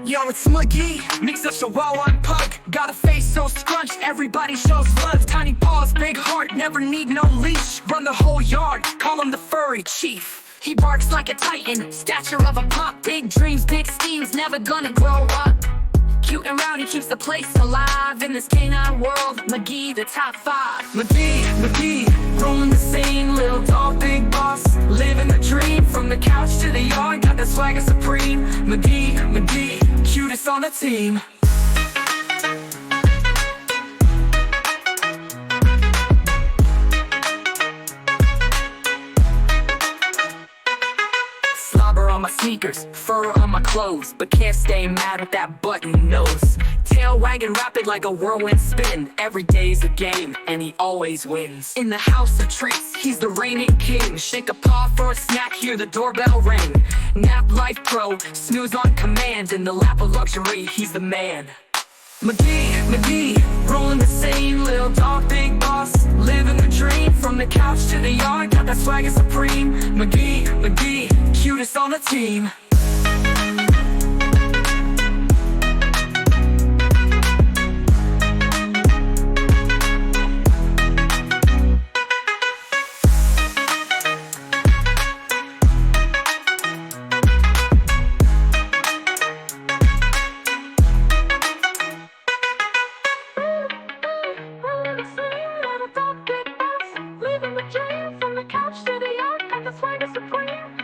Yo, it's McGee, mix up so well on pug. Got a face so scrunched, everybody shows love. Tiny paws, big heart, never need no leash. Run the whole yard, call him the furry chief. He barks like a titan, stature of a pup. Big dreams, big schemes, never gonna grow up. Cute and rowdy, keeps the place alive. In this canine world, McGee, the top 5. McGee, rolling the same. Little dog, big boss, living the dream. From the couch to the yard, got the swagger supreme. McGee, cutest on the team. Slobber on my sneakers, fur on my clothes, but can't stay mad with that button nose. Tail wagging rapid like a whirlwind spin. Every day's a game, and he always wins. In the house of treats, he's the reigning king. Shake a paw for a snack, hear the doorbell ring. Nap Life Pro, snooze on command. In the lap of luxury, he's the man. McGee, rolling the same. Little dog, big boss, living the dream. From the couch to the yard, got that swagger supreme. McGee, cutest on the team. Living the dream, from the couch to the yard, got the swagger supreme.